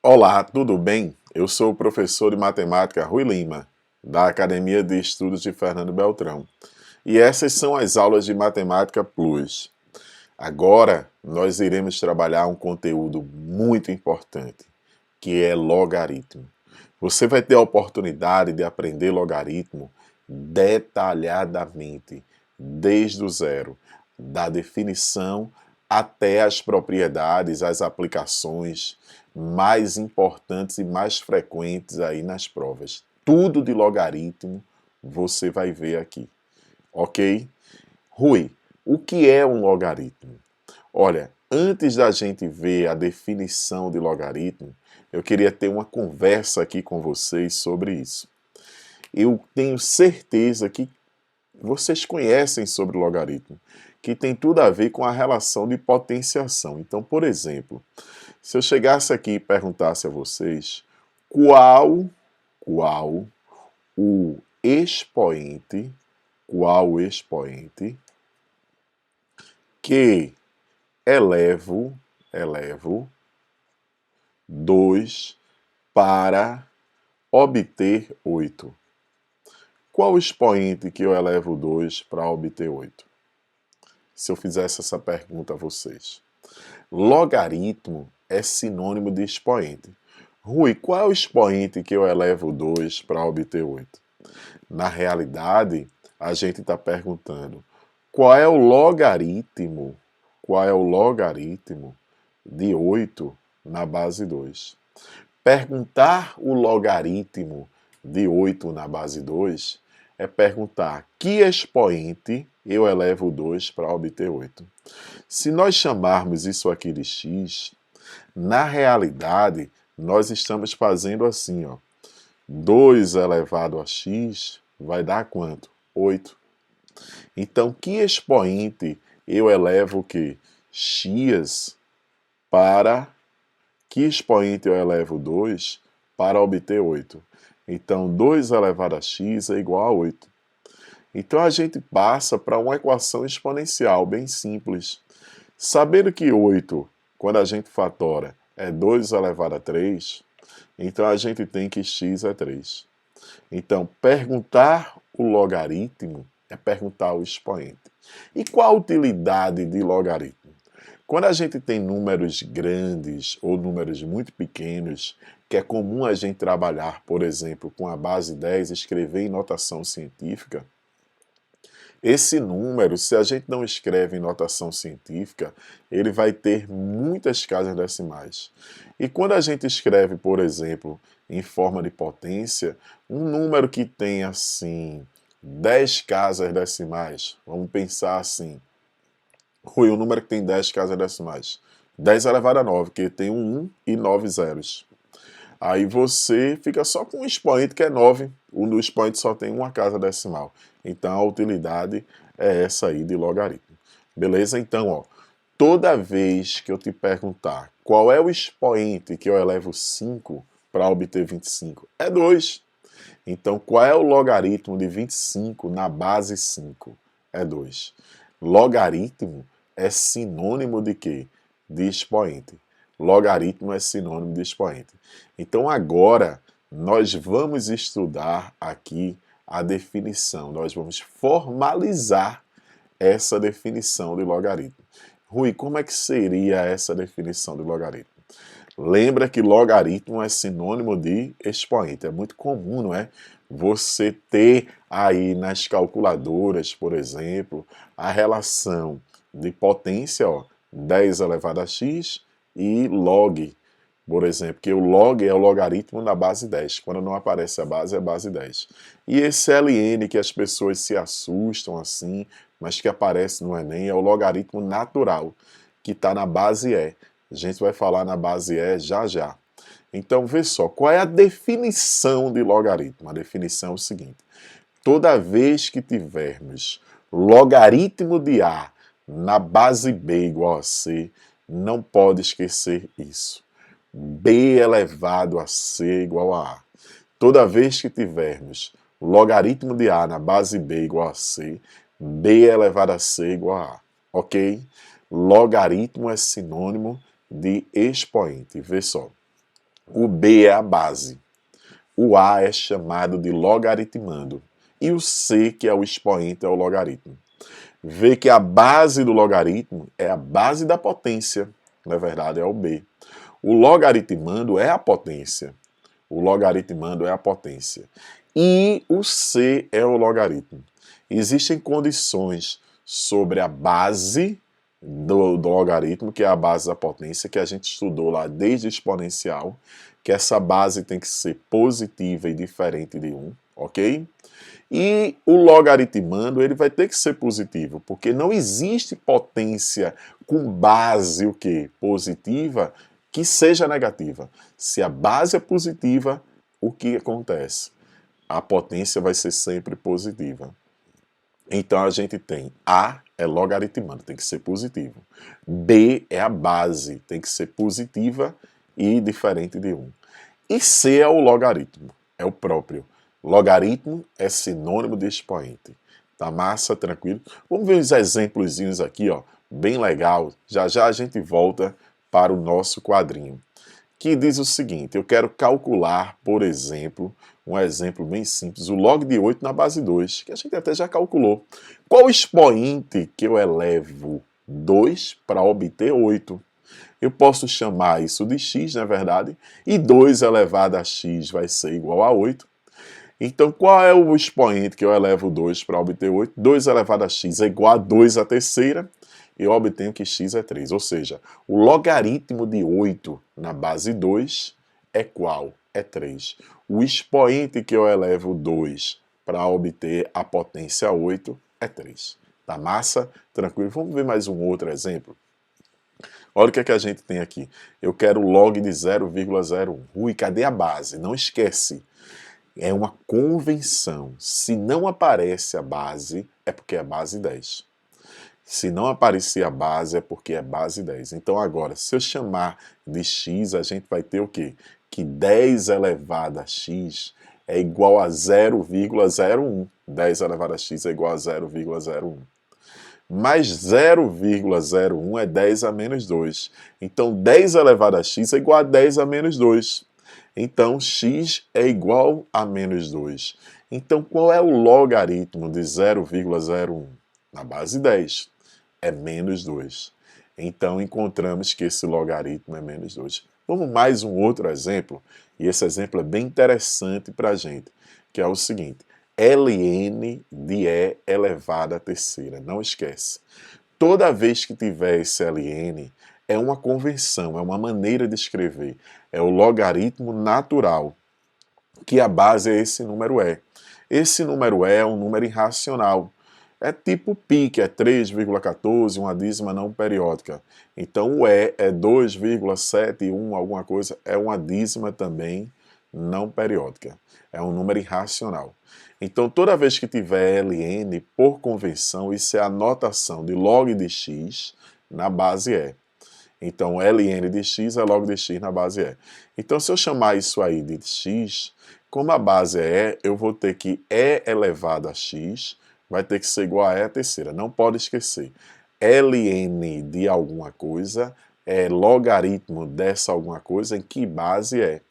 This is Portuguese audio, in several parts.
Olá, tudo bem? Eu sou o professor de matemática Rui Lima, da Academia de Estudos de Fernando Beltrão. E essas são as aulas de Matemática Plus. Agora, nós iremos trabalhar um conteúdo muito importante, que é logaritmo. Você vai ter a oportunidade de aprender logaritmo detalhadamente, desde o zero, da definição até as propriedades, as aplicações mais importantes e mais frequentes aí nas provas. Tudo de logaritmo você vai ver aqui, ok? Rui, o que é um logaritmo? Olha, antes da gente ver a definição de logaritmo, eu queria ter uma conversa aqui com vocês sobre isso. Eu tenho certeza que vocês conhecem sobre logaritmo, que tem tudo a ver com a relação de potenciação. Então, por exemplo, se eu chegasse aqui e perguntasse a vocês qual o expoente, qual o expoente que elevo 2 para obter 8. Qual o expoente que eu elevo 2 para obter 8? Se eu fizesse essa pergunta a vocês. Logaritmo é sinônimo de expoente. Rui, qual é o expoente que eu elevo 2 para obter 8? Na realidade, a gente está perguntando qual é o logaritmo de 8 na base 2. Perguntar o logaritmo de 8 na base 2 é perguntar que expoente eu elevo 2 para obter 8. Se nós chamarmos isso aqui de x, na realidade, nós estamos fazendo assim, ó. 2 elevado a x vai dar quanto? 8. Então, que expoente eu elevo o quê? X para... Que expoente eu elevo 2 para obter 8? Então, 2 elevado a x é igual a 8. Então, a gente passa para uma equação exponencial bem simples. Sabendo que 8, quando a gente fatora, é 2 elevado a 3, então a gente tem que x é 3. Então, perguntar o logaritmo é perguntar o expoente. E qual a utilidade de logaritmo? Quando a gente tem números grandes ou números muito pequenos, que é comum a gente trabalhar, por exemplo, com a base 10, escrever em notação científica, esse número, se a gente não escreve em notação científica, ele vai ter muitas casas decimais. E quando a gente escreve, por exemplo, em forma de potência, um número que tem assim 10 casas decimais, vamos pensar assim, Rui, um número que tem 10 casas decimais, 10 elevado a 9, que tem um 1 e 9 zeros. Aí você fica só com um expoente que é 9. O expoente só tem uma casa decimal. Então a utilidade é essa aí de logaritmo. Beleza? Então, ó, toda vez que eu te perguntar qual é o expoente que eu elevo 5 para obter 25, é 2. Então, qual é o logaritmo de 25 na base 5? É 2. Logaritmo é sinônimo de quê? De expoente. Logaritmo é sinônimo de expoente. Então agora nós vamos estudar aqui a definição, nós vamos formalizar essa definição de logaritmo. Rui, como é que seria essa definição de logaritmo? Lembra que logaritmo é sinônimo de expoente. É muito comum, não é? Você ter aí nas calculadoras, por exemplo, a relação de potência, ó, 10 elevado a x e log, por exemplo, que o log é o logaritmo da base 10. Quando não aparece a base, é a base 10. E esse ln que as pessoas se assustam assim, mas que aparece no Enem, é o logaritmo natural, que está na base E. A gente vai falar na base E já já. Então, vê só, qual é a definição de logaritmo? A definição é o seguinte: toda vez que tivermos logaritmo de A na base B igual a C, não pode esquecer isso. B elevado a C igual a A. Toda vez que tivermos logaritmo de A na base B igual a C, B elevado a C igual a A. Ok? Logaritmo é sinônimo de expoente. Vê só. O B é a base. O A é chamado de logaritmando. E o C, que é o expoente, é o logaritmo. Vê que a base do logaritmo é a base da potência. Na verdade, é o B. O logaritmando é a potência. O logaritmando é a potência. E o C é o logaritmo. Existem condições sobre a base do logaritmo, que é a base da potência, que a gente estudou lá desde exponencial, que essa base tem que ser positiva e diferente de 1, ok? E o logaritmando, ele vai ter que ser positivo, porque não existe potência com base o quê? Positiva que seja negativa. Se a base é positiva, o que acontece? A potência vai ser sempre positiva. Então a gente tem A é logaritmando, tem que ser positivo. B é a base, tem que ser positiva e diferente de 1. E C é o logaritmo, é o próprio. Logaritmo é sinônimo de expoente. Tá massa, tranquilo? Vamos ver uns exemplozinhos aqui, ó, bem legal. Já já a gente volta para o nosso quadrinho, que diz o seguinte: eu quero calcular, por exemplo, um exemplo bem simples, o log de 8 na base 2, que a gente até já calculou. Qual o expoente que eu elevo 2 para obter 8? Eu posso chamar isso de x, não é verdade? E 2 elevado a x vai ser igual a 8. Então, qual é o expoente que eu elevo 2 para obter 8? 2 elevado a x é igual a 2 à terceira. Eu obtenho que x é 3. Ou seja, o logaritmo de 8 na base 2 é qual? É 3. O expoente que eu elevo 2 para obter a potência 8 é 3. Tá massa? Tranquilo? Vamos ver mais um outro exemplo? Olha o que é que a gente tem aqui. Eu quero log de 0,01. Rui, cadê a base? Não esquece. É uma convenção. Se não aparece a base, é porque é base 10. Se não aparecer a base, é porque é base 10. Então agora, se eu chamar de x, a gente vai ter o quê? Que 10 elevado a x é igual a 0,01. 10 elevado a x é igual a 0,01. Mais 0,01 é 10 a menos 2. Então 10 elevado a x é igual a 10 a menos 2. Então, x é igual a menos 2. Então, qual é o logaritmo de 0,01? Na base 10. É menos 2. Então, encontramos que esse logaritmo é menos 2. Vamos mais um outro exemplo, e esse exemplo é bem interessante para a gente, que é o seguinte: ln de e elevado à terceira. Não esquece. Toda vez que tiver esse ln, é uma convenção, é uma maneira de escrever. É o logaritmo natural, que a base é esse número e. Esse número e é um número irracional. É tipo π, que é 3,14, uma dízima não periódica. Então o e é 2,71, alguma coisa, é uma dízima também não periódica. É um número irracional. Então toda vez que tiver ln, por convenção, isso é a notação de log de x na base e. Então, ln de x é log de x na base e. Então, se eu chamar isso aí de x, como a base é e, eu vou ter que e elevado a x vai ter que ser igual a e à terceira. Não pode esquecer. ln de alguma coisa é logaritmo dessa alguma coisa em que base é.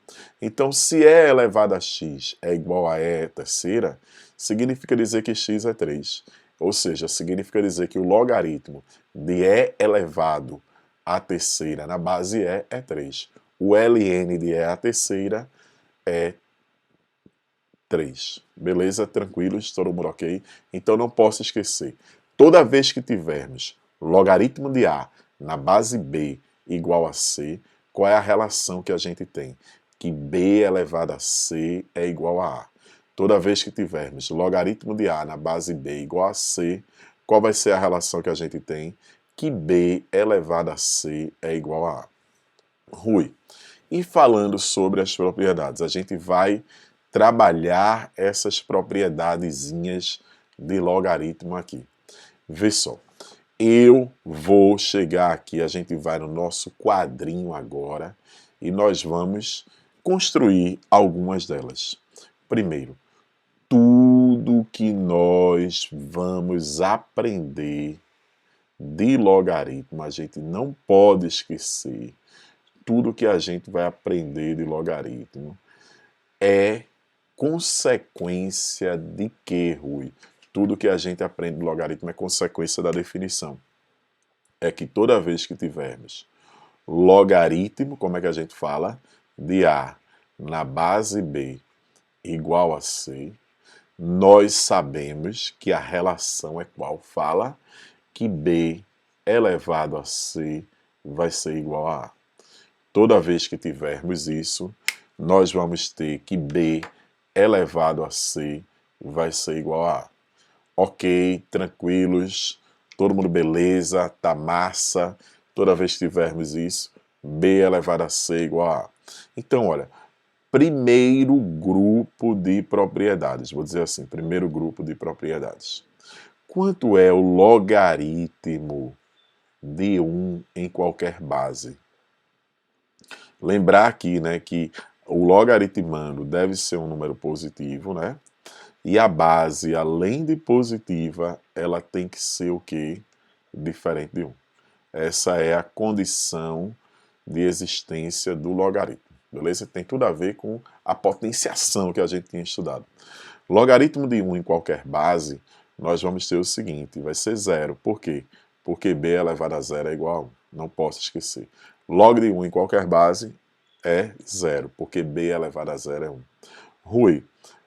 Então, se e elevado a x é igual a e à terceira, significa dizer que x é 3. Ou seja, significa dizer que o logaritmo de e elevado a terceira na base e é 3. O ln de e à terceira é 3. Beleza? Tranquilo? Todo mundo ok? Então não posso esquecer. Toda vez que tivermos logaritmo de a na base b igual a c, qual é a relação que a gente tem? Que b elevado a c é igual a a. Toda vez que tivermos logaritmo de a na base b igual a c, qual vai ser a relação que a gente tem? Que b elevado a c é igual a a. Rui, e falando sobre as propriedades, a gente vai trabalhar essas propriedadezinhas de logaritmo aqui. Vê só, eu vou chegar aqui, a gente vai no nosso quadrinho agora e nós vamos construir algumas delas. Primeiro, tudo que nós vamos aprender de logaritmo, a gente não pode esquecer. tudo que a gente vai aprender de logaritmo é consequência de quê, Rui? Tudo que a gente aprende de logaritmo é consequência da definição. É que toda vez que tivermos logaritmo, como é que a gente fala? De A na base B igual a C, nós sabemos que a relação é qual? Fala que B elevado a C vai ser igual a A. Toda vez que tivermos isso, nós vamos ter que B elevado a C vai ser igual a A. Ok, tranquilos, todo mundo beleza, tá massa. Toda vez que tivermos isso, B elevado a C igual a A. Então, olha, primeiro grupo de propriedades, vou dizer assim, primeiro grupo de propriedades. Quanto é o logaritmo de 1 em qualquer base? Lembrar aqui, né, que o logaritmando deve ser um número positivo, né? E a base, além de positiva, ela tem que ser o quê? Diferente de 1. Essa é a condição de existência do logaritmo. Beleza? Tem tudo a ver com a potenciação que a gente tinha estudado. Logaritmo de 1 em qualquer base, nós vamos ter o seguinte, vai ser 0. Por quê? Porque b elevado a 0 é igual a 1. Não posso esquecer. Log de 1 em qualquer base é 0, porque b elevado a 0 é 1. Rui,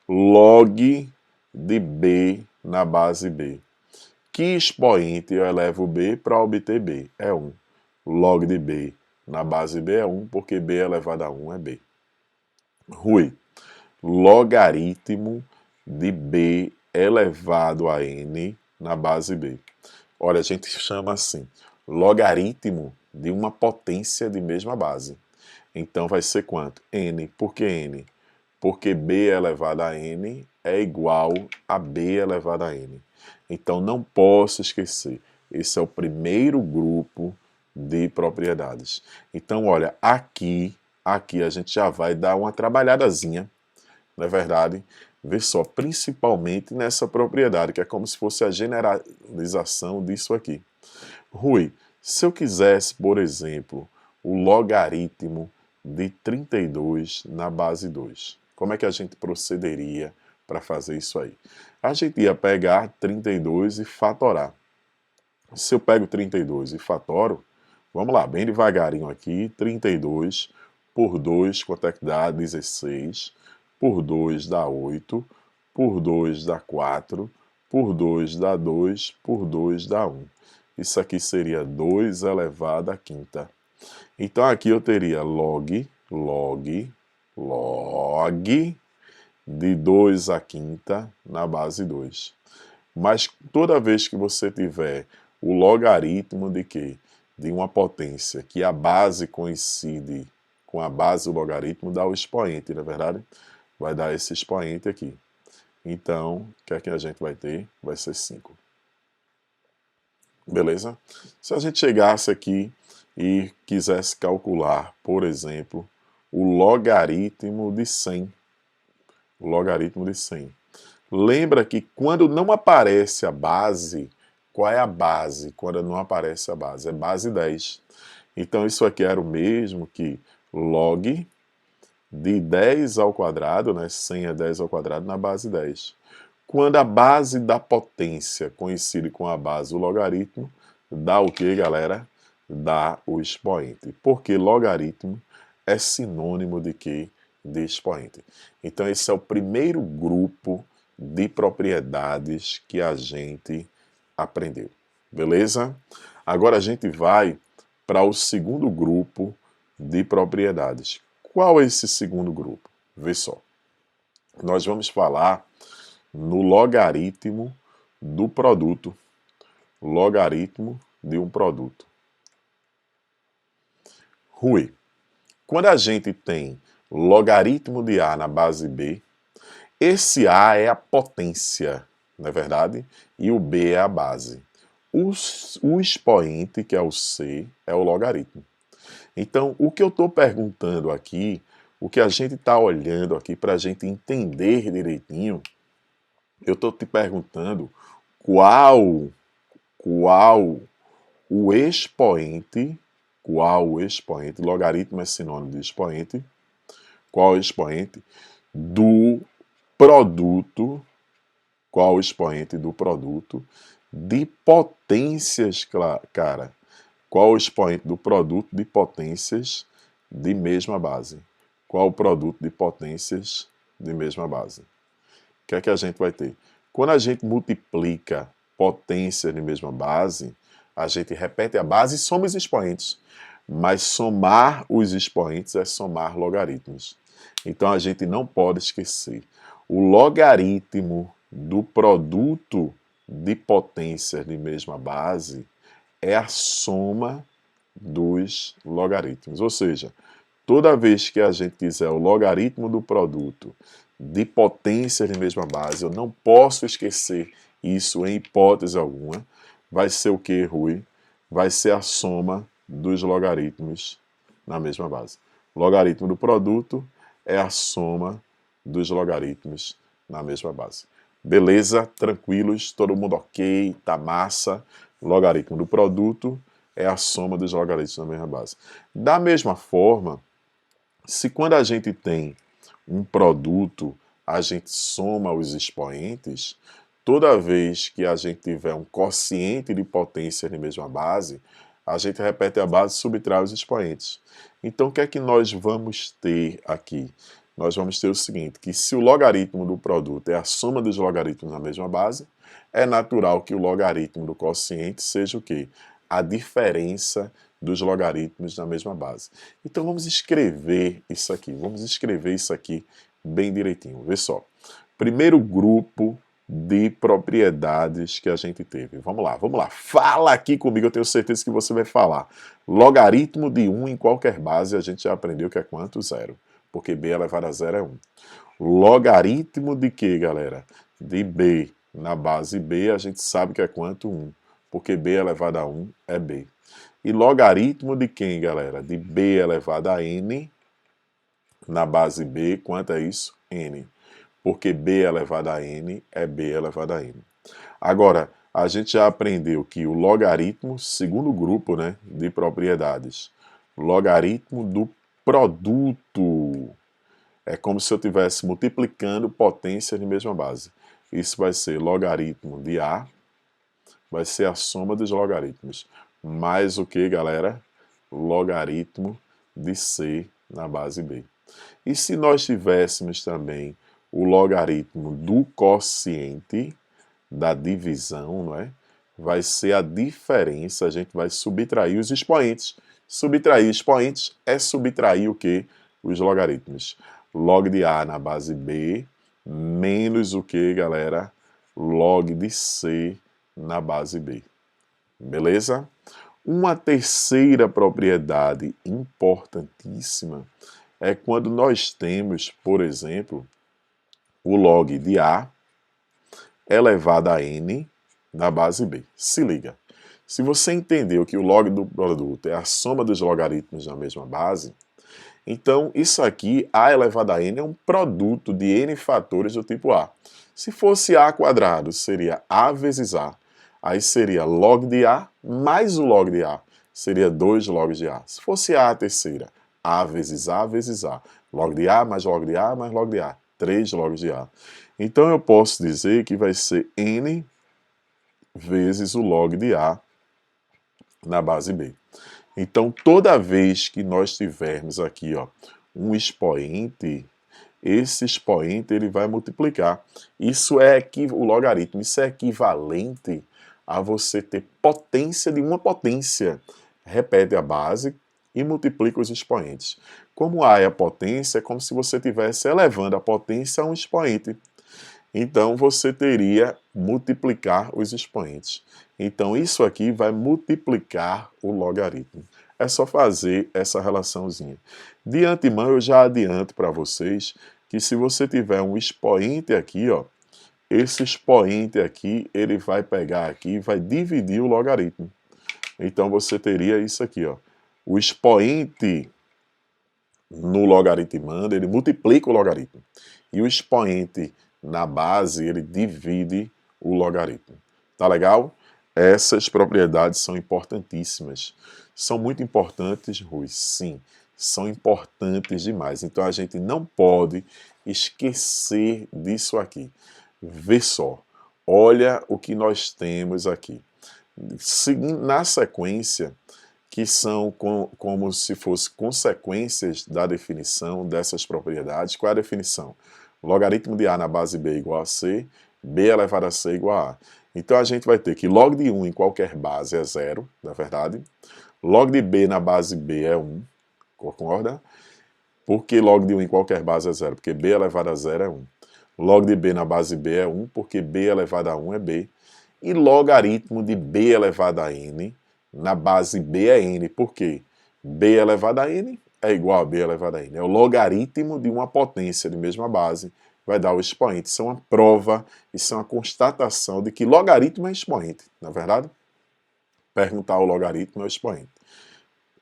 log de b na base b. Que expoente eu elevo b para obter b? É 1. Log de b na base b é 1, porque b elevado a 1 é b. Rui, logaritmo de b elevado a n na base b. Olha, a gente chama assim, logaritmo de uma potência de mesma base. Então vai ser quanto? N. Por que n? Porque b elevado a n é igual a b elevado a n. Então não posso esquecer, esse é o primeiro grupo de propriedades. Então, olha, aqui a gente já vai dar uma trabalhadazinha, não é verdade? Vê só, principalmente nessa propriedade, que é como se fosse a generalização disso aqui. Rui, se eu quisesse, por exemplo, o logaritmo de 32 na base 2, como é que a gente procederia para fazer isso aí? A gente ia pegar 32 e fatorar. Se eu pego 32 e fatoro, vamos lá, bem devagarinho aqui, 32 por 2, quanto é que dá? 16, por 2 dá 8, por 2 dá 4, por 2 dá 2, por 2 dá 1. Isso aqui seria 2 elevado à quinta. Então aqui eu teria log de 2 à quinta na base 2. Mas toda vez que você tiver o logaritmo de quê? De uma potência que a base coincide com a base do logaritmo, dá o expoente, não é verdade? Vai dar esse expoente aqui. Então, o que é que a gente vai ter? Vai ser 5. Beleza? Se a gente chegasse aqui e quisesse calcular, por exemplo, o logaritmo de 100. O logaritmo de 100. Lembra que quando não aparece a base, qual é a base quando não aparece a base? É base 10. Então isso aqui era o mesmo que log de 10 ao quadrado, né? 100 é 10 ao quadrado na base 10. Quando a base da potência coincide com a base do logaritmo, dá o que, galera? Dá o expoente. Porque logaritmo é sinônimo de quê? De expoente. Então esse é o primeiro grupo de propriedades que a gente aprendeu. Beleza? Agora a gente vai para o segundo grupo de propriedades. Qual é esse segundo grupo? Vê só. Nós vamos falar no logaritmo do produto. Logaritmo de um produto. Rui, quando a gente tem logaritmo de A na base B, esse A é a potência, não é verdade? E o B é a base. O expoente, que é o C, é o logaritmo. Então, o que eu estou perguntando aqui, o que a gente está olhando aqui para a gente entender direitinho, eu estou te perguntando qual o expoente, qual o expoente, logaritmo é sinônimo de expoente, qual o expoente do produto, qual o expoente do produto de potências, cara, qual o expoente do produto de potências de mesma base, qual o produto de potências de mesma base. O que é que a gente vai ter? Quando a gente multiplica potências de mesma base, a gente repete a base e soma os expoentes. Mas somar os expoentes é somar logaritmos. Então a gente não pode esquecer. O logaritmo do produto de potências de mesma base é a soma dos logaritmos. Ou seja, toda vez que a gente quiser o logaritmo do produto de potências de mesma base, eu não posso esquecer isso em hipótese alguma. Vai ser o que, Rui? Vai ser a soma dos logaritmos na mesma base. O logaritmo do produto é a soma dos logaritmos na mesma base. Beleza? Tranquilos? Todo mundo ok? Tá massa? O logaritmo do produto é a soma dos logaritmos na mesma base. Da mesma forma, se quando a gente tem um produto, a gente soma os expoentes, toda vez que a gente tiver um quociente de potência de mesma base, a gente repete a base e subtrai os expoentes. Então, o que é que nós vamos ter aqui? Nós vamos ter o seguinte, que se o logaritmo do produto é a soma dos logaritmos na mesma base, é natural que o logaritmo do quociente seja o quê? A diferença dos logaritmos na mesma base. Então vamos escrever isso aqui bem direitinho. Vê só. Primeiro grupo de propriedades que a gente teve. Vamos lá. Fala aqui comigo, eu tenho certeza que você vai falar. Logaritmo de 1 em qualquer base, a gente já aprendeu que é quanto? 0. Porque b elevado a 0 é 1. Logaritmo de quê, galera? De b na base b, a gente sabe que é quanto? 1. Porque b elevado a 1 é b. E logaritmo de quem, galera? De b elevado a n na base b, quanto é isso? N. Porque b elevado a n é b elevado a n. Agora, a gente já aprendeu que o logaritmo, segundo grupo, né, de propriedades, logaritmo do produto. É como se eu estivesse multiplicando potências de mesma base. Isso vai ser logaritmo de A, vai ser a soma dos logaritmos. Mais o que, galera? Logaritmo de C na base B. E se nós tivéssemos também o logaritmo do quociente da divisão, não é? Vai ser a diferença, a gente vai subtrair os expoentes. Subtrair expoentes é subtrair o que? Os logaritmos. Log de A na base B, menos o que, galera? Log de C na base B. Beleza? Uma terceira propriedade importantíssima é quando nós temos, por exemplo, o log de A elevado a n na base B. Se liga. Se você entendeu que o log do produto é a soma dos logaritmos na mesma base, então isso aqui, A elevado a n, é um produto de n fatores do tipo A. Se fosse A quadrado, seria A vezes A. Aí seria log de A mais o log de A. Seria 2 logs de A. Se fosse A terceira, A vezes A vezes A. Log de A mais log de A mais log de A. 3 logs de A. Então eu posso dizer que vai ser n vezes o log de A na base B. Então toda vez que nós tivermos aqui, ó, um expoente, esse expoente ele vai multiplicar. Isso é o logaritmo, isso é equivalente a você ter potência de uma potência. Repete a base e multiplica os expoentes. Como A é a potência, é como se você estivesse elevando a potência a um expoente. Então você teria multiplicar os expoentes. Então isso aqui vai multiplicar o logaritmo. É só fazer essa relaçãozinha. De antemão eu já adianto para vocês que se você tiver um expoente aqui, ó, esse expoente aqui, ele vai pegar aqui e vai dividir o logaritmo. Então você teria isso aqui, ó. O expoente no logaritmando, ele multiplica o logaritmo. E o expoente na base, ele divide o logaritmo. Tá legal? essas propriedades são importantíssimas. São muito importantes, Rui? Sim, são importantes demais. Então a gente não pode esquecer disso aqui. Vê só, olha o que nós temos aqui. Na sequência, que são como se fossem consequências da definição dessas propriedades. Qual é a definição? Logaritmo de A na base B igual a C, B elevado a C igual a A. Então a gente vai ter que log de 1 em qualquer base é 0, na verdade. Log de B na base B é 1, concorda? Por que log de 1 em qualquer base é 0? Porque B elevado a 0 é 1. Log de B na base B é 1, porque B elevado a 1 é B. E logaritmo de B elevado a N na base B é N. Por quê? B elevado a N é igual a B elevado a N. É o logaritmo de uma potência de mesma base, vai dar o expoente. Isso é uma prova, isso é uma constatação de que logaritmo é expoente, não é verdade? Perguntar o logaritmo é o expoente.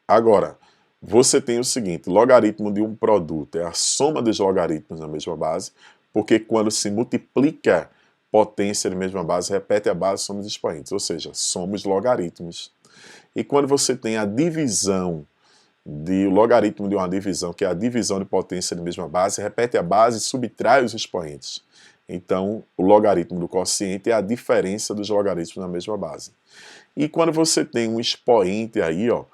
Agora, você tem o seguinte, logaritmo de um produto é a soma dos logaritmos na mesma base, porque quando se multiplica potência de mesma base, repete a base, somos expoentes, ou seja, somos logaritmos. E quando você tem a divisão o logaritmo de uma divisão, que é a divisão de potência de mesma base, repete a base e subtrai os expoentes. Então, o logaritmo do quociente é a diferença dos logaritmos na mesma base. E quando você tem um expoente aí, ó,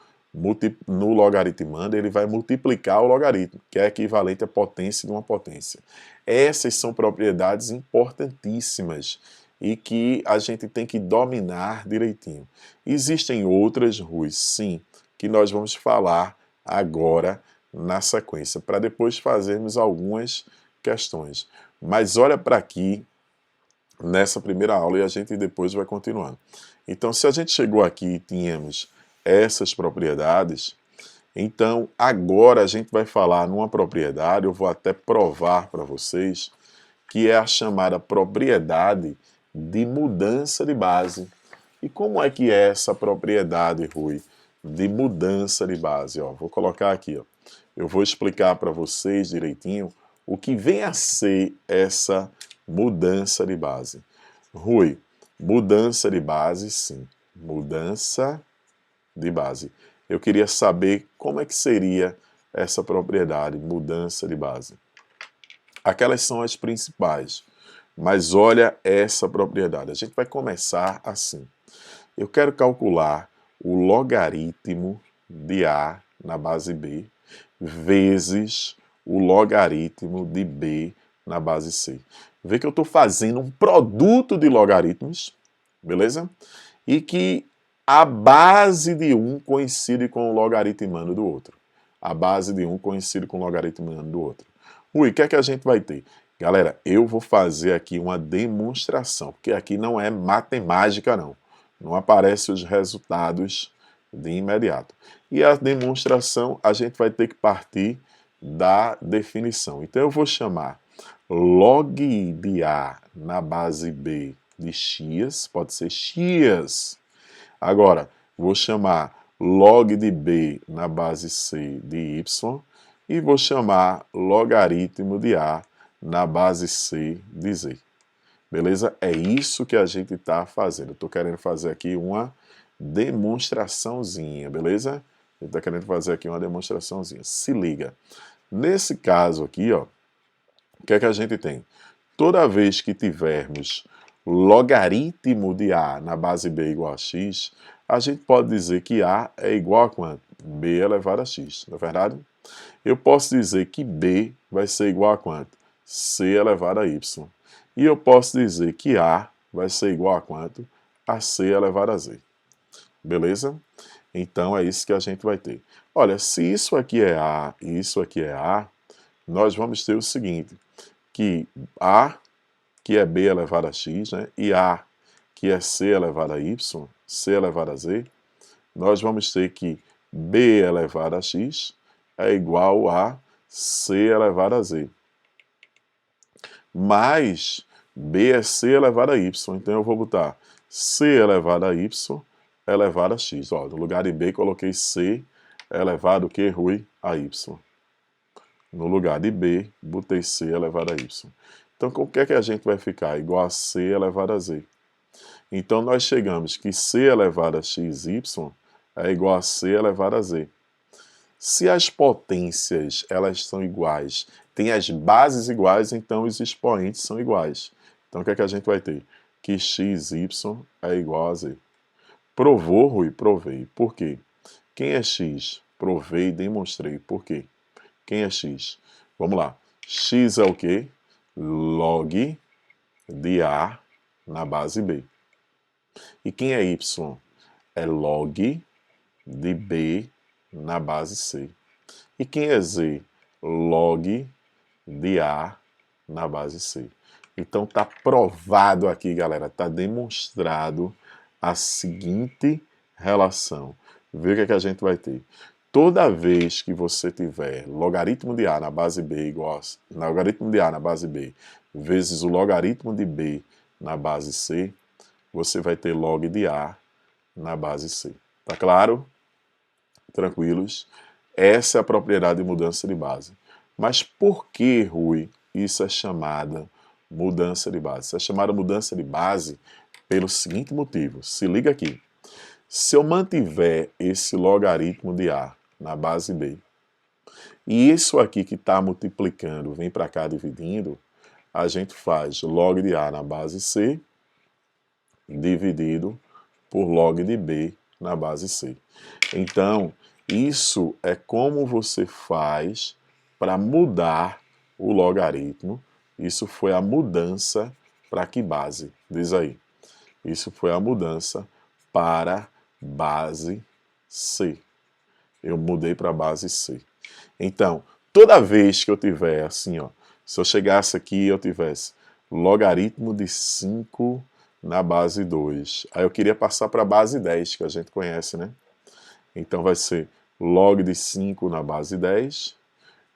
no logaritmando, ele vai multiplicar o logaritmo, que é equivalente à potência de uma potência. Essas são propriedades importantíssimas e que a gente tem que dominar direitinho. Existem outras, Rui, sim, que nós vamos falar agora na sequência, para depois fazermos algumas questões. Mas olha para aqui nessa primeira aula e a gente depois vai continuando. Então, se a gente chegou aqui e tínhamos essas propriedades, então agora a gente vai falar numa propriedade, eu vou até provar para vocês, que é a chamada propriedade de mudança de base. E como é que é essa propriedade, Rui, de mudança de base? Ó, vou colocar aqui, ó. Eu vou explicar para vocês direitinho o que vem a ser essa mudança de base. Rui, mudança de base, sim. Mudança de base. Eu queria saber como é que seria essa propriedade, mudança de base. Aquelas são as principais. Mas olha essa propriedade. A gente vai começar assim. Eu quero calcular o logaritmo de A na base B vezes o logaritmo de B na base C. Vê que eu estou fazendo um produto de logaritmos, beleza? E que a base de um coincide com o logaritmando do outro. A base de um coincide com o logaritmando do outro. Ui, o que é que a gente vai ter? Galera, eu vou fazer aqui uma demonstração, porque aqui não é matemática, não. Não aparecem os resultados de imediato. E a demonstração, a gente vai ter que partir da definição. Então eu vou chamar log de A na base B de x, pode ser x. Agora, vou chamar log de B na base C de y e vou chamar logaritmo de A na base C de z. Beleza? É isso que a gente está fazendo. Eu estou querendo fazer aqui uma demonstraçãozinha, beleza? A gente está querendo fazer aqui uma demonstraçãozinha. Se liga. Nesse caso aqui, ó, o que é que a gente tem? Toda vez que tivermos logaritmo de A na base B igual a x, a gente pode dizer que A é igual a quanto? B elevado a x, não é verdade? Eu posso dizer que B vai ser igual a quanto? C elevado a y. E eu posso dizer que A vai ser igual a quanto? A C elevado a z. Beleza? Então é isso que a gente vai ter. Olha, se isso aqui é A e isso aqui é A, nós vamos ter o seguinte, que A, que é B elevado a x, né, e A, que é C elevado a y, C elevado a z, nós vamos ter que B elevado a x é igual a C elevado a z. Mais B é C elevado a y, então eu vou botar C elevado a y elevado a x. Ó, no lugar de B coloquei C elevado o que, Rui? A y. No lugar de B, botei C elevado a y. Então, o que é que a gente vai ficar? Igual a C elevado a z. Então nós chegamos que c elevado a xy é igual a c elevado a z. Se as potências elas são iguais, tem as bases iguais, então os expoentes são iguais. Então o que é que a gente vai ter? Que xy é igual a z. Provou, Rui? Provei. Por quê? Quem é x? Provei e demonstrei. Por quê? Quem é x? Vamos lá. X é o quê? Log de A na base B. E quem é y? É log de B na base C. E quem é z? Log de A na base C. Então está provado aqui, galera, está demonstrado a seguinte relação. Vê o que é que a gente vai ter. Toda vez que você tiver logaritmo de A na base B igual a logaritmo de A na base B vezes o logaritmo de B na base C, você vai ter log de A na base C. Tá claro? Tranquilos? Essa é a propriedade de mudança de base. Mas por que, Rui, isso é chamada mudança de base? Isso é chamada mudança de base pelo seguinte motivo. Se liga aqui. Se eu mantiver esse logaritmo de A na base B, e isso aqui que está multiplicando vem para cá dividindo, a gente faz log de A na base C dividido por log de B na base C. Então, isso é como você faz para mudar o logaritmo. Isso foi a mudança para que base? Diz aí. Isso foi a mudança para base C. Eu mudei para base C. Então, toda vez que eu tiver assim, ó, se eu chegasse aqui e eu tivesse logaritmo de 5 na base 2, aí eu queria passar para a base 10, que a gente conhece, né? Então vai ser log de 5 na base 10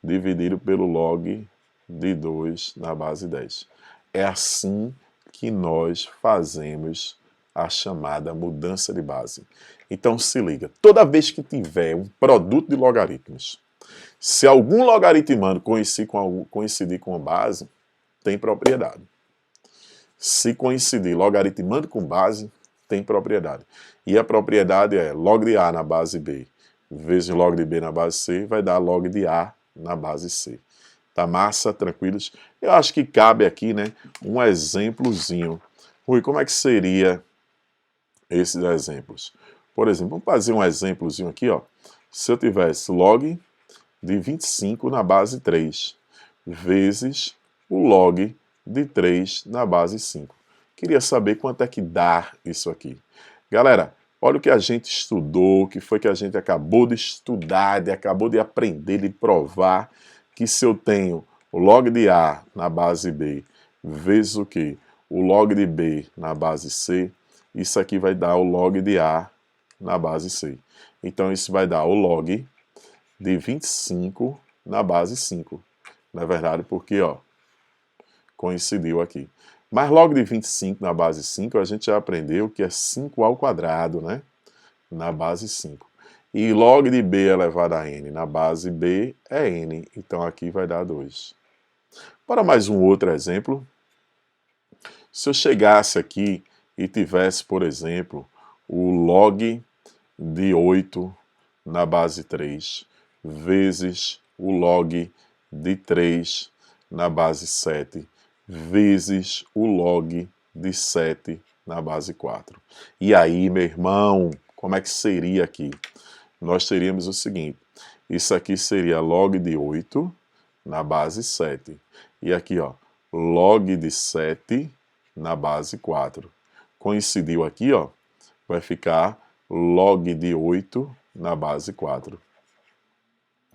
dividido pelo log de 2 na base 10. É assim que nós fazemos a chamada mudança de base. Então se liga, toda vez que tiver um produto de logaritmos, se algum logaritmando coincidir com a base, tem propriedade. Se coincidir logaritmando com base, tem propriedade. E a propriedade é log de A na base B vezes log de B na base C vai dar log de A na base C. Tá massa? Tranquilos? Eu acho que cabe aqui, né, um exemplozinho. Rui, como é que seria esses exemplos? Por exemplo, vamos fazer um exemplozinho aqui, ó. Se eu tivesse log de 25 na base 3 vezes o log de 3 na base 5. Queria saber quanto é que dá isso aqui. Galera, olha o que a gente estudou, o que foi que a gente acabou de estudar, acabou de aprender, de provar, que se eu tenho o log de A na base B vezes o quê? O log de B na base C, isso aqui vai dar o log de A na base C. Então isso vai dar o log de 25 na base 5. Na verdade, porque, ó, coincidiu aqui. Mas log de 25 na base 5, a gente já aprendeu que é 5 ao quadrado, né? Na base 5. E log de B elevado a n na base B é n. Então aqui vai dar 2. Para mais um outro exemplo, se eu chegasse aqui e tivesse, por exemplo, o log de 8 na base 3 vezes o log de 3 na base 7 vezes o log de 7 na base 4. E aí, meu irmão, como é que seria aqui? Nós teríamos o seguinte, isso aqui seria log de 8 na base 7. E aqui, ó, log de 7 na base 4. Coincidiu aqui, ó, vai ficar log de 8 na base 4.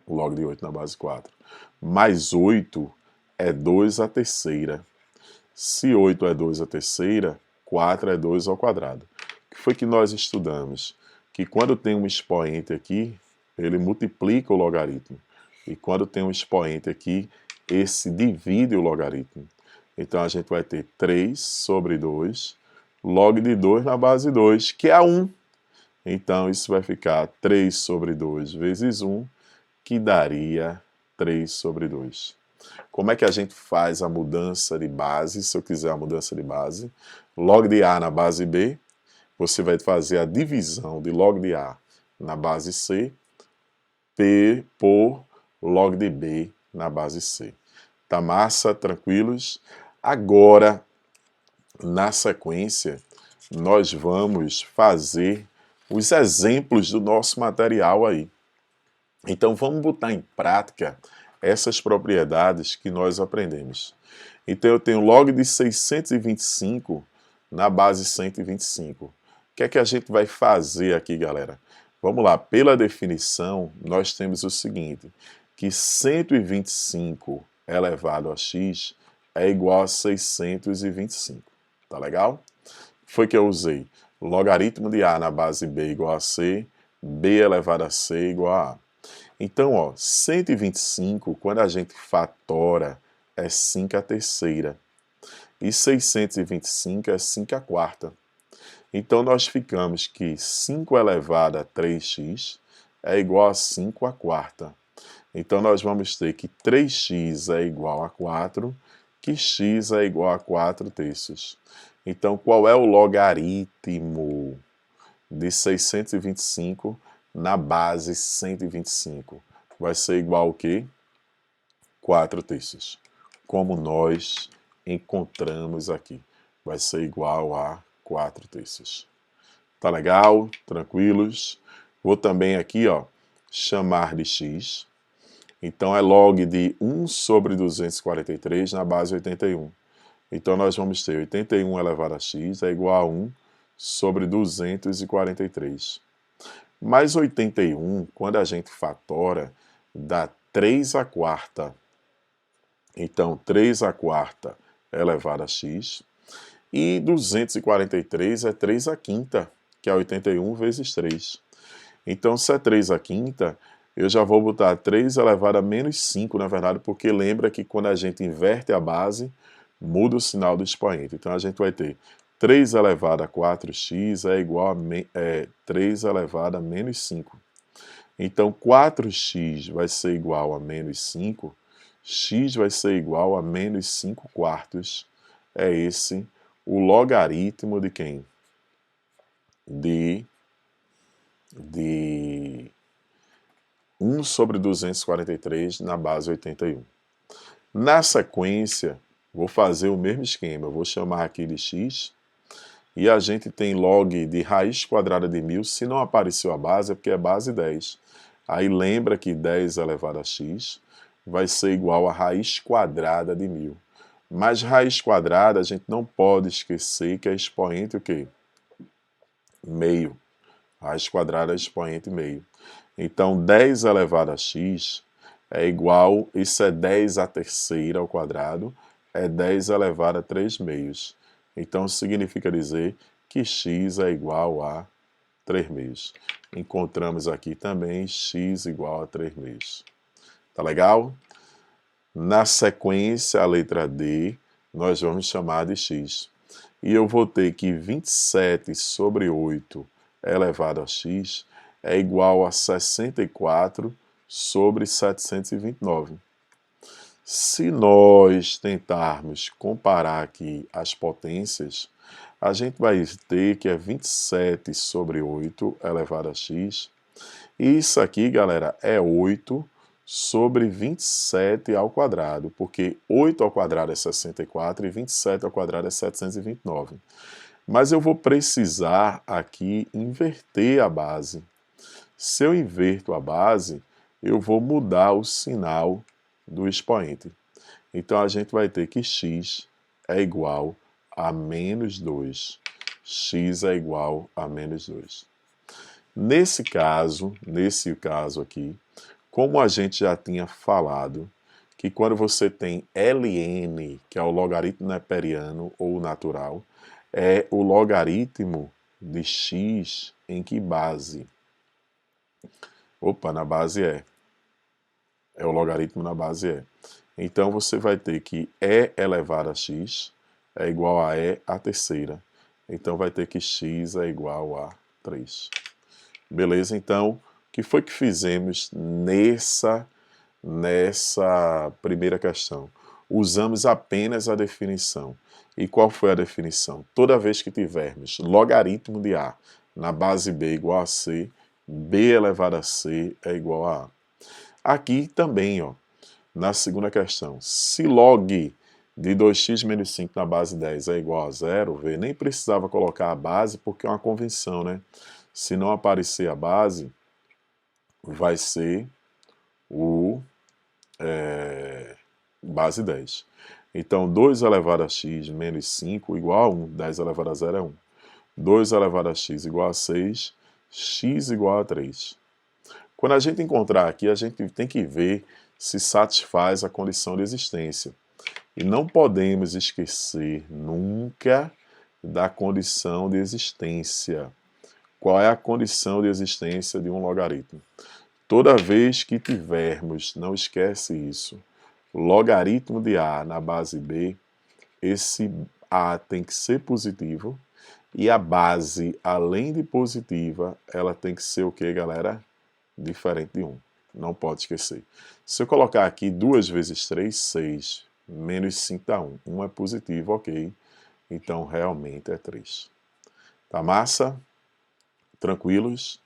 Log de 8 na base 4. Mais 8 é 2 à terceira. Se 8 é 2 à terceira, 4 é 2 ao quadrado. O que foi que nós estudamos? Que quando tem um expoente aqui, ele multiplica o logaritmo. E quando tem um expoente aqui, esse divide o logaritmo. Então a gente vai ter 3 sobre 2, log de 2 na base 2, que é 1. Então isso vai ficar 3 sobre 2 vezes 1, que daria 3 sobre 2. Como é que a gente faz a mudança de base, se eu quiser a mudança de base? Log de A na base B, você vai fazer a divisão de log de A na base C por log de B na base C. Tá massa? Tranquilos? Agora, na sequência, nós vamos fazer os exemplos do nosso material aí. Então vamos botar em prática essas propriedades que nós aprendemos. Então eu tenho log de 625 na base 125. O que é que a gente vai fazer aqui, galera? Vamos lá, pela definição, nós temos o seguinte, que 125 elevado a x é igual a 625. Tá legal? Foi que eu usei logaritmo de A na base B igual a C, B elevado a C igual a A. Então, ó, 125, quando a gente fatora, é 5 a terceira. E 625 é 5 a quarta. Então, nós ficamos que 5 elevado a 3x é igual a 5 a quarta. Então, nós vamos ter que 3x é igual a 4, que x é igual a 4 terços. Então, qual é o logaritmo de 625 na base 125? Vai ser igual ao quê? 4 terços. Como nós encontramos aqui. Vai ser igual a 4 terços. Tá legal? Tranquilos? Vou também aqui, ó, chamar de x. Então é log de 1 sobre 243 na base 81. Então nós vamos ter 81 elevado a x é igual a 1 sobre 243. Mais 81, quando a gente fatora, dá 3 a quarta. Então 3 a quarta elevado a x. E 243 é 3 a quinta, que é 81 vezes 3. Então se é 3 a quinta, eu já vou botar 3 elevado a menos 5, na verdade, porque lembra que quando a gente inverte a base, muda o sinal do expoente. Então a gente vai ter 3 elevado a 4x é igual a 3 elevado a menos 5. Então 4x vai ser igual a menos 5, x vai ser igual a menos 5 quartos. É esse o logaritmo de quem? De 1 sobre 243 na base 81. Na sequência, vou fazer o mesmo esquema. Eu vou chamar aqui de x. E a gente tem log de raiz quadrada de 1000. Se não apareceu a base, é porque é base 10. Aí lembra que 10 elevado a x vai ser igual a raiz quadrada de 1000. Mas raiz quadrada a gente não pode esquecer que é expoente o quê? Meio. Raiz quadrada é expoente meio. Então 10 elevado a x é igual, isso é 10 a terceira ao quadrado, é 10 elevado a 3 meios. Então significa dizer que x é igual a 3 meios. Encontramos aqui também x igual a 3 meios. Tá legal? Na sequência, a letra D, nós vamos chamar de x. E eu vou ter que 27 sobre 8 elevado a x é igual a 64 sobre 729. Se nós tentarmos comparar aqui as potências, a gente vai ter que é 27 sobre 8 elevado a x. E isso aqui, galera, é 8 sobre 27 ao quadrado, porque 8 ao quadrado é 64 e 27 ao quadrado é 729. Mas eu vou precisar aqui inverter a base. Se eu inverto a base, eu vou mudar o sinal do expoente. Então a gente vai ter que x é igual a menos 2. X é igual a menos 2. Nesse caso aqui, como a gente já tinha falado, que quando você tem ln, que é o logaritmo neperiano ou natural, é o logaritmo de x em que base? Opa, na base é. É o logaritmo na base é. Então você vai ter que e elevado a x é igual a e à terceira. Então vai ter que x é igual a 3. Beleza? Então, o que foi que fizemos nessa primeira questão? Usamos apenas a definição. E qual foi a definição? Toda vez que tivermos logaritmo de A na base B igual a C, B elevado a C é igual a A. Aqui também, ó, na segunda questão, se log de 2x menos 5 na base 10 é igual a zero, vê, nem precisava colocar a base porque é uma convenção, né? Se não aparecer a base, vai ser o base 10. Então, 2 elevado a x menos 5 igual a 1, 10 elevado a 0 é 1. 2 elevado a x igual a 6, x igual a 3. Quando a gente encontrar aqui, a gente tem que ver se satisfaz a condição de existência. E não podemos esquecer nunca da condição de existência. Qual é a condição de existência de um logaritmo? Toda vez que tivermos, não esquece isso, logaritmo de A na base B, esse A tem que ser positivo e a base, além de positiva, ela tem que ser o que, galera? Diferente de 1. Não pode esquecer. Se eu colocar aqui 2 vezes 3, 6, menos 5 dá 1. 1 é positivo, ok. Então, realmente é 3. Tá massa? Tranquilos?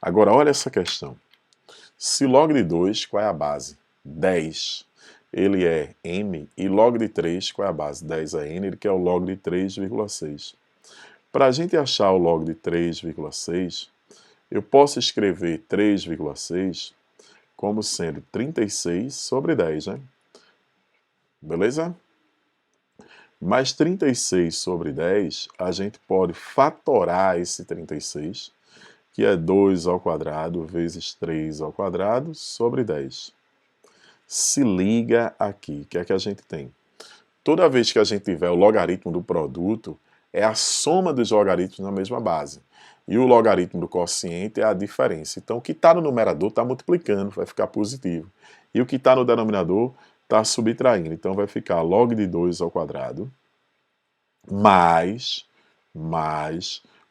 Agora, olha essa questão. Se log de 2, qual é a base? 10. Ele é m, e log de 3, qual é a base? 10 é n, ele quer o log de 3,6. Para a gente achar o log de 3,6, eu posso escrever 3,6 como sendo 36 sobre 10, né? Beleza? Mas 36 sobre 10, a gente pode fatorar esse 36, que é 2 ao quadrado vezes 3 ao quadrado sobre 10. Se liga aqui, o que é que a gente tem? Toda vez que a gente tiver o logaritmo do produto, é a soma dos logaritmos na mesma base. E o logaritmo do quociente é a diferença. Então, o que está no numerador está multiplicando, vai ficar positivo. E o que está no denominador está subtraindo. Então, vai ficar log de 2 ao quadrado mais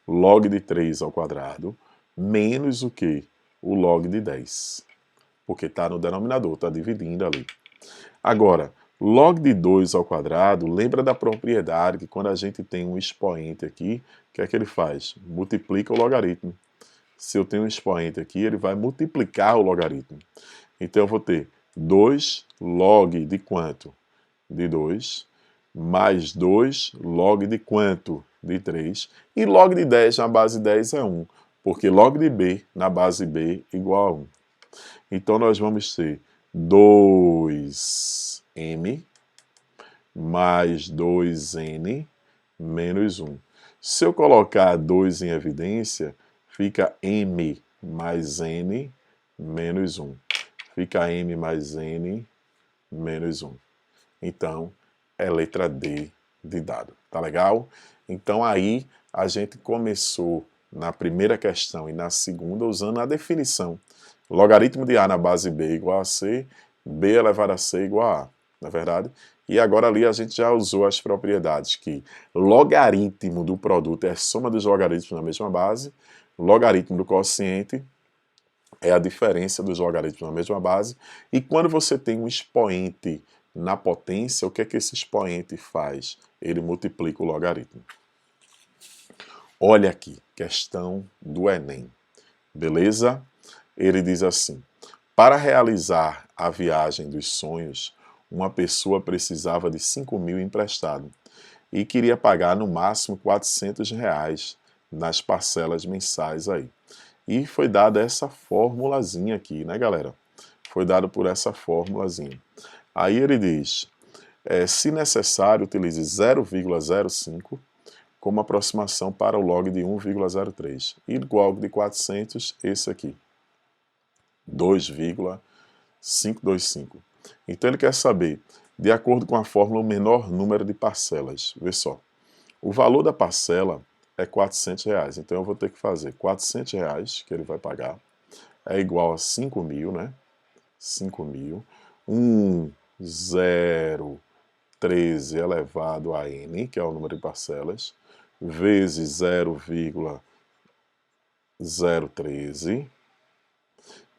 log de 3 ao quadrado menos o que? O log de 10. Porque está no denominador, está dividindo ali. Agora, log de 2 ao quadrado, lembra da propriedade que quando a gente tem um expoente aqui, o que é que ele faz? Multiplica o logaritmo. Se eu tenho um expoente aqui, ele vai multiplicar o logaritmo. Então eu vou ter 2 log de quanto? De 2, mais 2 log de quanto? De 3. E log de 10 na base 10 é 1, porque log de B na base B igual a 1. Então nós vamos ter 2m mais 2n menos 1. Se eu colocar 2 em evidência, fica m mais n menos 1. Fica m mais n menos 1. Então, é letra D de dado. Tá legal? Então aí a gente começou na primeira questão e na segunda usando a definição. Logaritmo de A na base B igual a C, B elevado a C igual a A, não é verdade? E agora ali a gente já usou as propriedades que logaritmo do produto é a soma dos logaritmos na mesma base, logaritmo do quociente é a diferença dos logaritmos na mesma base, e quando você tem um expoente na potência, o que é que esse expoente faz? Ele multiplica o logaritmo. Olha aqui, questão do Enem, beleza? Ele diz assim: para realizar a viagem dos sonhos, uma pessoa precisava de 5.000 emprestado e queria pagar no máximo R$ 400 nas parcelas mensais aí. E foi dada essa formulazinha aqui, né, galera? Foi dado por essa formulazinha. Aí ele diz, se necessário, utilize 0,05 como aproximação para o log de 1,03. E o log de 400, esse aqui, 2,525. Então ele quer saber, de acordo com a fórmula, o menor número de parcelas. Vê só, o valor da parcela é R$ 400. Então eu vou ter que fazer R$ 400 que ele vai pagar, é igual a 5.000, né? 5.000, 1,013 elevado a n, que é o número de parcelas, vezes 0,013,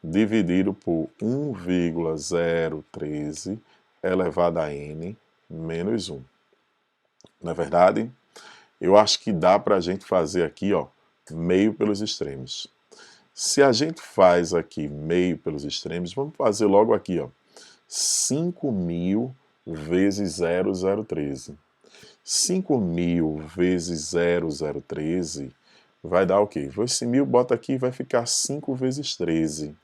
dividido por 1,013 elevado a n menos 1. Não é verdade? Eu acho que dá para a gente fazer aqui, ó, meio pelos extremos. Se a gente faz aqui meio pelos extremos, vamos fazer logo aqui, ó, 5.000 vezes 0,013. 5.000 vezes 0,013 vai dar o quê? Esse 1.000 bota aqui e vai ficar 5 vezes 13.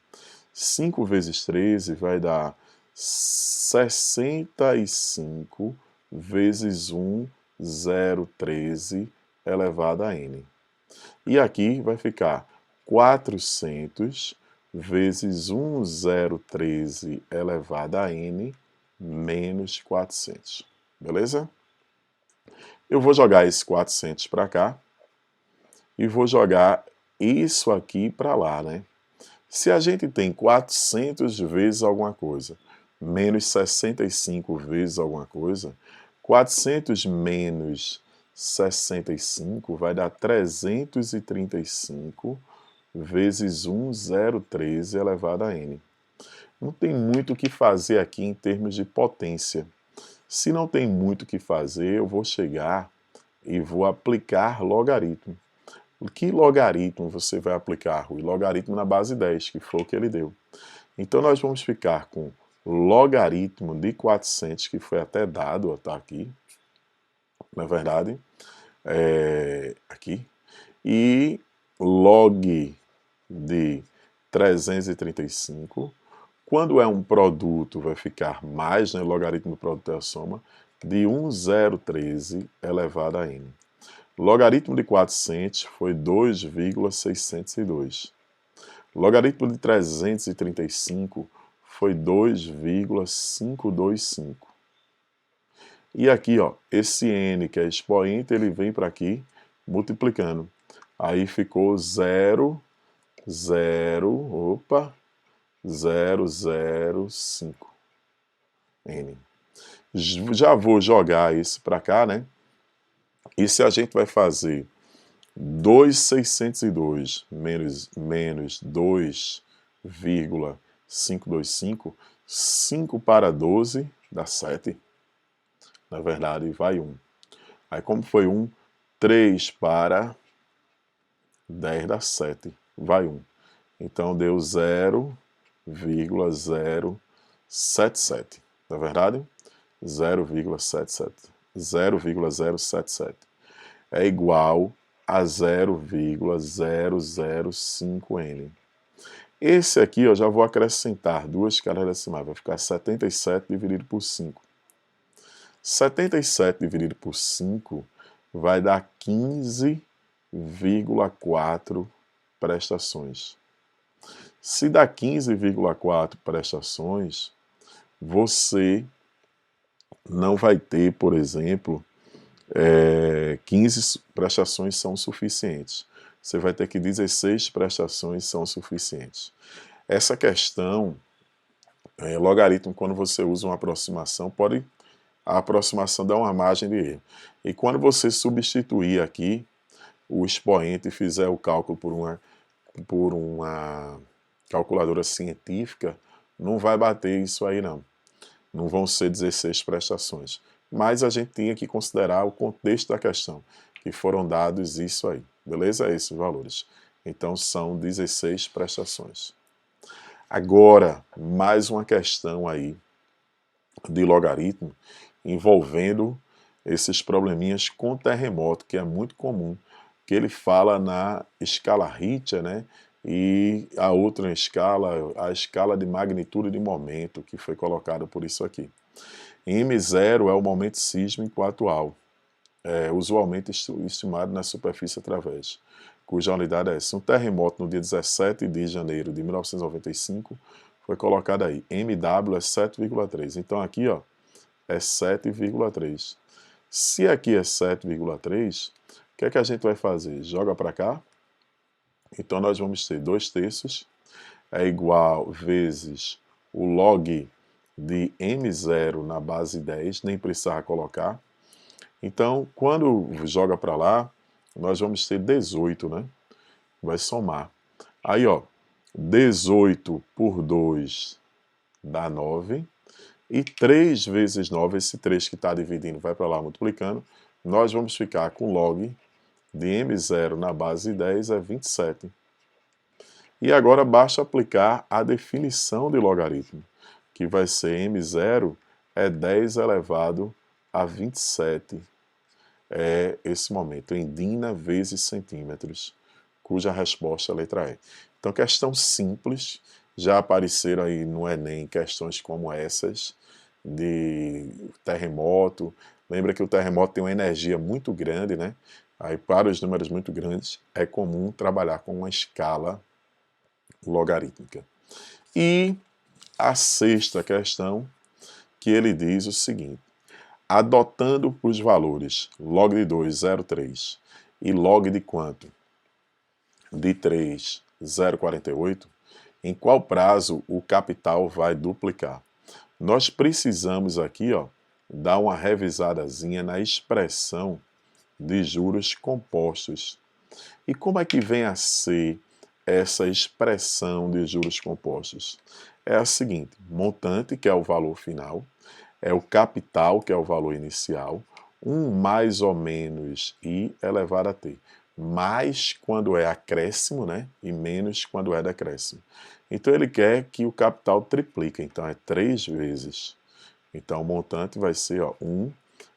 5 vezes 13 vai dar 65 vezes 1,013 elevado a n. E aqui vai ficar 400 vezes 1,013 elevado a n menos 400. Beleza? Eu vou jogar esse 400 para cá e vou jogar isso aqui para lá, né? Se a gente tem 400 vezes alguma coisa, menos 65 vezes alguma coisa, 400 menos 65 vai dar 335 vezes 1,013 elevado a n. Não tem muito o que fazer aqui em termos de potência. Se não tem muito o que fazer, eu vou chegar e vou aplicar logaritmo. Que logaritmo você vai aplicar, Rui? Logaritmo na base 10, que foi o que ele deu. Então nós vamos ficar com logaritmo de 400, que foi até dado, ó, tá aqui, na verdade, aqui, e log de 335. Quando é um produto, vai ficar mais, né, logaritmo do produto é a soma, de 1,013 elevado a n. Logaritmo de 400 foi 2,602. Logaritmo de 335 foi 2,525. E aqui, ó, esse n, que é expoente, ele vem para aqui multiplicando. Aí ficou 0,005 n. Já vou jogar isso para cá, né? E se a gente vai fazer 2,602 menos 2,525, 5 para 12 dá 7. Na verdade, vai 1. Aí como foi 1, 3 para 10 dá 7. Vai 1. Então deu 0,077. Na verdade, 0,77. 0,077 é igual a 0,005n. Esse aqui eu já vou acrescentar duas casas decimais, vai ficar 77 dividido por 5. 77 dividido por 5 vai dar 15,4 prestações. Se dá 15,4 prestações, você não vai ter, por exemplo, 15 prestações são suficientes. Você vai ter que 16 prestações são suficientes. Essa questão, logaritmo, quando você usa uma aproximação, a aproximação dá uma margem de erro. E quando você substituir aqui o expoente e fizer o cálculo por uma calculadora científica, não vai bater isso aí não. Não vão ser 16 prestações. Mas a gente tinha que considerar o contexto da questão, que foram dados isso aí, beleza? Esses valores. Então são 16 prestações. Agora, mais uma questão aí de logaritmo envolvendo esses probleminhas com terremoto, que é muito comum, que ele fala na escala Richter, né? E a outra escala, a escala de magnitude de momento, que foi colocada por isso aqui. M0 é o momento sísmico atual, usualmente estimado na superfície através, cuja unidade é essa. Um terremoto no dia 17 de janeiro de 1995 foi colocado aí. MW é 7,3. Então aqui, ó, é 7,3. Se aqui é 7,3, o que é que a gente vai fazer? Joga para cá. Então nós vamos ter 2/3 é igual vezes o log de M0 na base 10, nem precisava colocar. Então, quando joga para lá, nós vamos ter 18, né? Vai somar. Aí, ó, 18 por 2 dá 9. E 3 vezes 9, esse 3 que está dividindo vai para lá multiplicando, nós vamos ficar com log de m0 na base 10 é 27. E agora basta aplicar a definição de logaritmo, que vai ser m0 é 10 elevado a 27. É esse momento, em dina vezes centímetros, cuja resposta é a letra E. Então, questão simples, já apareceram aí no Enem questões como essas, de terremoto. Lembra que o terremoto tem uma energia muito grande, né? Aí, para os números muito grandes, é comum trabalhar com uma escala logarítmica. E a sexta questão, que ele diz o seguinte: adotando os valores log de 2, 0,3 e log de quanto? De 3, 0,48, em qual prazo o capital vai duplicar? Nós precisamos aqui, ó, dar uma revisadazinha na expressão de juros compostos. E como é que vem a ser essa expressão de juros compostos? É a seguinte: montante, que é o valor final, é o capital, que é o valor inicial, 1 mais ou menos i elevado a t. Mais quando é acréscimo, né? E menos quando é decréscimo. Então ele quer que o capital triplique, então é 3 vezes. Então o montante vai ser, ó, 1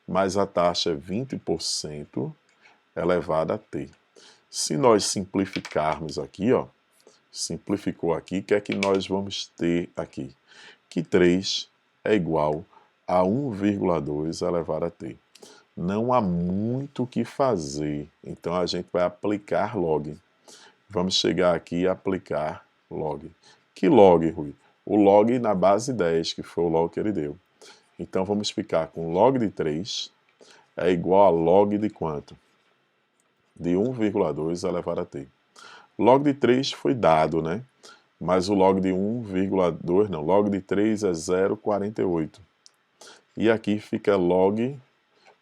mais a taxa é 20% elevado a t. Se nós simplificarmos aqui, ó, simplificou aqui, o que é que nós vamos ter aqui? Que 3 é igual a 1,2 elevado a t. Não há muito o que fazer, então a gente vai aplicar log. Vamos chegar aqui e aplicar log. Que log, Rui? O log na base 10, que foi o log que ele deu. Então vamos ficar com log de 3 é igual a log de quanto? De 1,2 elevado a t. Log de 3 foi dado, né? Mas o log de 1,2 não. Log de 3 é 0,48. E aqui fica log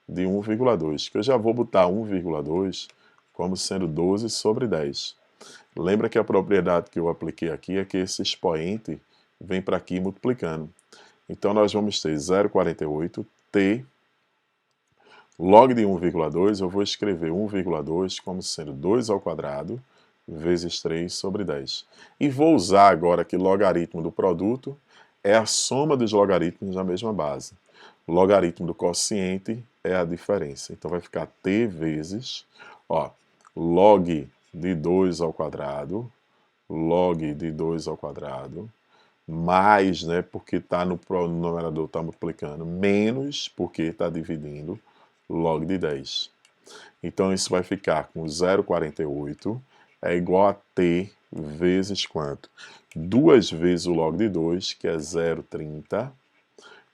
de 1,2, que eu já vou botar 1,2 como sendo 12 sobre 10. Lembra que a propriedade que eu apliquei aqui é que esse expoente vem para aqui multiplicando. Então nós vamos ter 0,48 t log de 1,2, eu vou escrever 1,2 como sendo 2 ao quadrado vezes 3 sobre 10. E vou usar agora que logaritmo do produto é a soma dos logaritmos na mesma base. Logaritmo do quociente é a diferença. Então vai ficar t vezes, ó, log de 2 ao quadrado, log de 2 ao quadrado, mais, né, porque está no numerador, está multiplicando, menos, porque está dividindo, log de 10. Então isso vai ficar com 0,48 é igual a t vezes quanto? 2 vezes o log de 2, que é 0,30,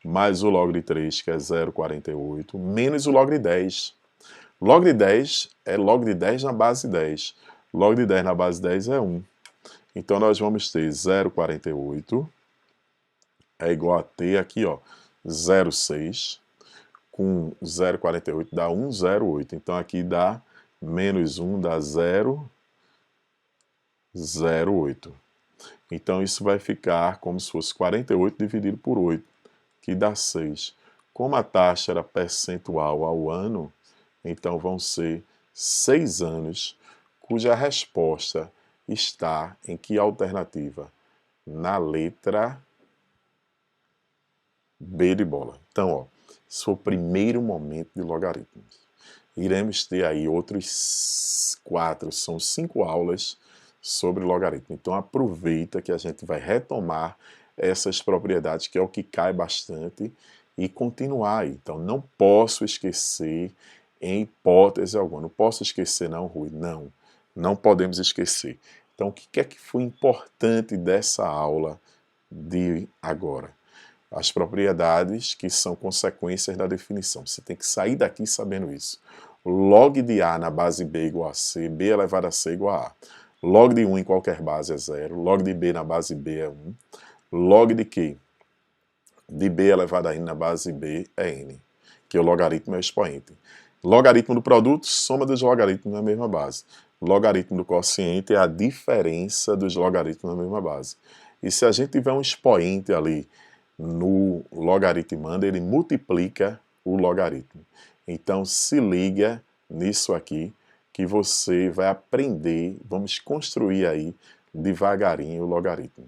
mais o log de 3, que é 0,48, menos o log de 10. Log de 10 é log de 10 na base 10. Log de 10 na base 10 é 1. Então nós vamos ter 0,48 é igual a t aqui, ó, 0,6, com 0,48 dá 1,08. Então aqui dá menos 1 dá 0,08. Então isso vai ficar como se fosse 48 dividido por 8, que dá 6. Como a taxa era percentual ao ano, então vão ser 6 anos, cuja resposta está em que alternativa? Na letra B de bola. Então, ó, esse foi o primeiro momento de logaritmos. Iremos ter aí outros 4, são 5 aulas sobre logaritmo. Então aproveita que a gente vai retomar essas propriedades, que é o que cai bastante, e continuar aí. Então não posso esquecer em hipótese alguma. Não posso esquecer não, Rui. Não, não podemos esquecer. Então o que é que foi importante dessa aula de agora? As propriedades que são consequências da definição. Você tem que sair daqui sabendo isso. Log de A na base B igual a C, B elevado a C igual a A. Log de 1 em qualquer base é 0, log de B na base B é 1, log de Q de B elevado a N na base B é N, que o logaritmo é o expoente. Logaritmo do produto, soma dos logaritmos na mesma base. logaritmo do quociente é a diferença dos logaritmos na mesma base. E se a gente tiver um expoente ali no logaritmando, ele multiplica o logaritmo. Então se liga nisso aqui, que você vai aprender, vamos construir aí devagarinho o logaritmo.